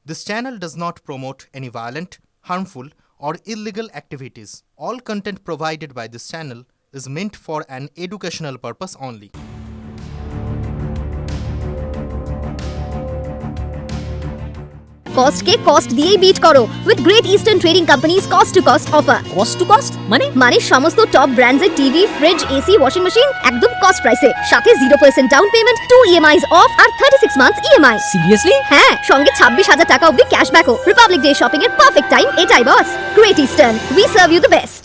This channel does not promote any violent, harmful, or illegal activities. All content provided by this channel is meant for an educational purpose only. Cost কে cost দিয়েই beat করো with Great Eastern Trading Companies cost to cost offer. Cost to cost মানে সমস্ত top ব্র্যান্ডের TV, fridge, AC, washing machine একদম cost প্রাইসে, সাথে 0% down payment, 2 EMIs off আর 36 মান্থস EMI। সিরিয়াসলি? হ্যাঁ, সঙ্গে 26,000 টাকা অবধি ক্যাশব্যাকও। রিপাবলিক ডে শপিং এর পারফেক্ট টাইম এটাই boss. Great Eastern, we serve you the best.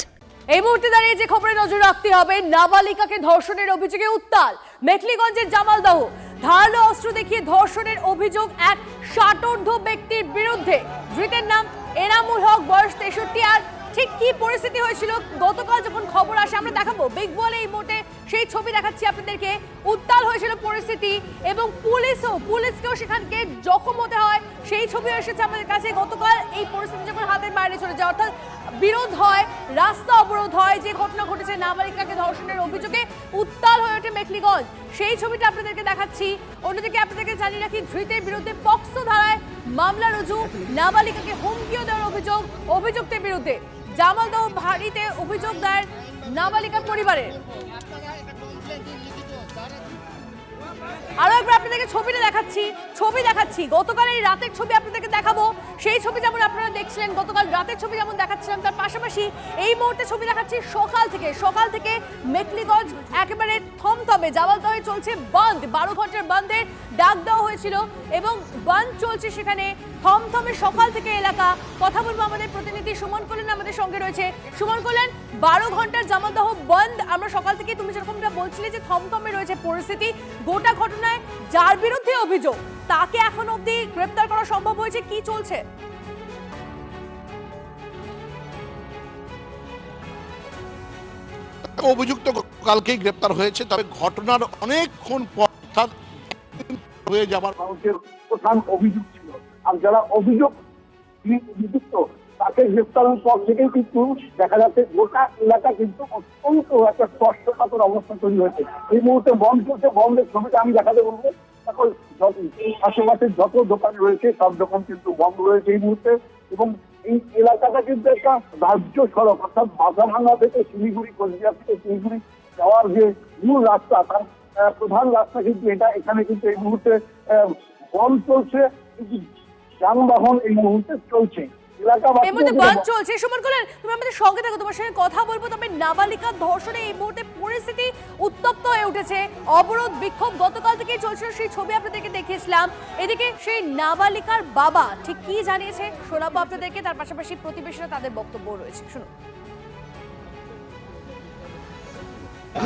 এই মুহূর্তে দাঁড়িয়ে যে খবরে নজর রাখতে হবে, নাবালিকাকে ধর্ষণের অভিযোগে উত্তাল মেখলিগঞ্জের জামালদহ। ধারালো অস্ত্র দেখিয়ে ধর্ষণের অভিযোগ এক ষাটোর্ধ্ব ব্যক্তির বিরুদ্ধে। ধৃতের নাম এনামুল হক, বয়স 63। আর ঠিক কি পরিস্থিতি হয়েছিল গতকাল যখন খবর আসে আমরা দেখাবো বিগ বলে এই মুহূর্তে সেই ছবি দেখাচ্ছি আপনাদেরকে। উত্তাল হয়েছিল পরিস্থিতি এবং পুলিশকেও সেখানকে জখম হতে হয়, সেই ছবি এসেছে আমাদের কাছে। গতকাল এই পরিস্থিতি যখন হাতের বাইরে চলে যায়, অর্থাৎ বিরোধ হয়, রাস্তা অবরোধ হয়, যে ঘটনা ঘটেছে নাবালিকাকে ধর্ষণের অভিযোগে উত্তাল হয়ে ওঠে মেখলিগঞ্জ, সেই ছবিটা আপনাদেরকে দেখাচ্ছি। অন্যদিকে আপনাদেরকে জানিয়ে রাখি, ধৃতের বিরুদ্ধে পক্সো ধারায় মামলা রুজু, নাবালিকাকে হুমকিও দেওয়ার অভিযুক্তের বিরুদ্ধে। জামালদহ ভারীতে অভিযোগ দায়ের নাবালিকার পরিবারের। আরো একবার আপনাদেরকে ছবি দেখাচ্ছি গতকাল এই রাতের ছবি আপনাদেরকে দেখাবো। সেই ছবি যেমন আপনারা দেখছিলেন গতকাল রাতের ছবি যেমন দেখাচ্ছিলাম, তার পাশাপাশি এই মুহূর্তে ছবি দেখাচ্ছি সকাল থেকে মেখলিগঞ্জ একেবারে থমথমে। জামালদহে চলছে বন্ধ, 12 ঘন্টার বন্ধের ডাক দেওয়া হয়েছিল এবং বন্ধ চলছে সেখানে থমথমে সকাল থেকে এলাকা। কথা বলবো আমাদের প্রতিনিধি সুমন কল্যাণ আমাদের সঙ্গে রয়েছে। সুমন কল্যাণ, 12 ঘন্টার জামালদহ বন্ধ, আমরা সকাল থেকে তুমি যেরকমটা বলছিলে যে থমথমে রয়েছে পরিস্থিতি। গোটা ঘটনায় যার বিরুদ্ধে অভিযোগ তাকে এখন অবধি গ্রেফতার করা সম্ভব হয়েছে, কি চলছে? অভিযুক্ত কালকেই গ্রেপ্তার হয়েছে, তবে ঘটনার অনেকক্ষণ পর হয়ে যাবার মানুষের প্রধান অভিযোগ ছিল। আর যারা অভিযুক্ত তাকে গ্রেপ্তারের পর থেকেই কিন্তু দেখা যাচ্ছে গোটা এলাকা কিন্তু অত্যন্ত একটা স্পষ্টকাতর অবস্থা তৈরি হয়েছে। এই মুহূর্তে বন্ধ চলছে, বন্ধের ছবিটা আমি দেখাতে বলবো। এখন আশেপাশে যত দোকান রয়েছে সব দোকান কিন্তু বন্ধ রয়েছে এই মুহূর্তে, এবং এই এলাকাটা কিন্তু একটা রাজ্য সড়ক, অর্থাৎ মাথাভাঙা থেকে শিলিগুড়ি, কোচবিহার থেকে শিলিগুড়ি যাওয়ার যে মূল রাস্তা, তার প্রধান রাস্তা কিন্তু এটা। এখানে কিন্তু এই মুহূর্তে বন্ধ চলছে, কিন্তু যানবাহন এই মুহূর্তে চলছে। সুমন কল্যাণ, তুমি আমাদের সঙ্গে থাকো, তোমার সঙ্গে কথা বলবো। তবে নাবালিকার ধর্ষণে এই মুহূর্তে পরিস্থিতি উত্তপ্ত হয়ে উঠেছে, অবরোধ বিক্ষোভ গতকাল থেকেই চলছিল, সেই ছবি আপনাদেরকে দেখিয়েছিলাম। এদিকে সেই নাবালিকার বাবা ঠিক কি জানিয়েছে শোনাবো আপনাদেরকে, তার পাশাপাশি প্রতিবেশীরা তাদের বক্তব্য রয়েছে, শুনুন।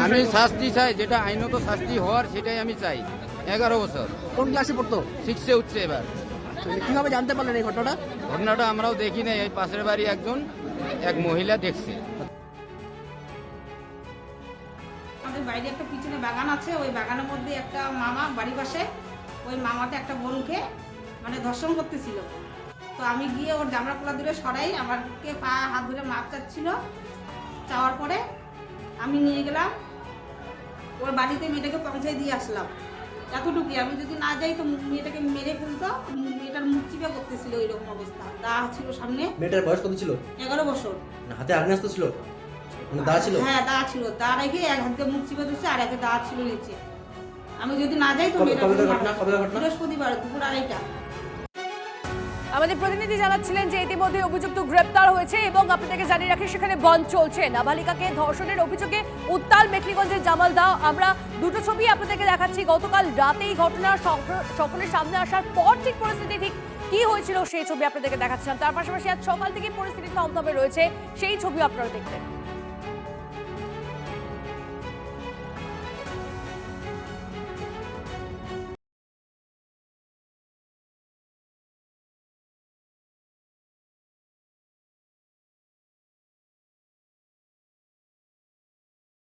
আমি শাস্তি চাই, যেটা আইনত শাস্তি হওয়ার সেটাই আমি চাই। 11 বছর। কোন ক্লাসে পড়তো? 6-এ উঠছে এবার। কিভাবে জানতে পারলেন এই ঘটনাটা আমরাও দেখি নাই, এই পাশের বাড়ি এক মহিলা দেখছে। আমাদের বাইরে একটা পিছনে বাগান আছে, ওই বাগানের মধ্যে একটা মামা বাড়ি পাশে, ওই মামাটা একটা বোনকে মানে ধর্ষণ করতেছিল। তো আমি গিয়ে ওর জামা খোলা দূরে সরাই, আমাকে পা হাত ধরে মাপ চাচ্ছিল, চাওয়ার পরে আমি নিয়ে গেলাম ওর বাড়িতে, মেয়েটাকে পৌঁছায় দিয়ে আসলাম। এতটুকুই, আমি যদি না যাই তো মেয়েটাকে মেরে ফেলতো, মেয়েটার মুখ চিপে করতেছিল, এরকম অবস্থা। দা ছিল সামনে। মেয়েটার বয়স কত ছিল? 11 বছর। হাতে আগ্নেয়াস্ত্র ছিল? দা ছিল? হ্যাঁ, দা ছিল। দা রেখে এক হাতে মুখ চিপে দিচ্ছে, আর একে দা ছিল নিচে। আমি যদি না যাই তো বৃহস্পতিবার দুপুর 2:30। আমাদের প্রতিনিধি জানাচ্ছিলেন যে ইতিমধ্যে অভিযুক্ত গ্রেপ্তার হয়েছে এবং আপনাদেরকে জানিয়ে রাখি সেখানে বন্ধ চলছে। নাবালিকাকে ধর্ষণের অভিযোগে উত্তাল মেখলিগঞ্জের জামালদহ। আমরা দুটো ছবি আপনাদেরকে দেখাচ্ছি। গতকাল রাতেই ঘটনা সকলের সামনে আসার পর ঠিক পরিস্থিতি ঠিক কি হয়েছিল সেই ছবি আপনাদেরকে দেখাচ্ছিলাম। তার পাশাপাশি আজ সকাল থেকে পরিস্থিতি থমথমে রয়েছে, সেই ছবি আপনারা দেখবেন।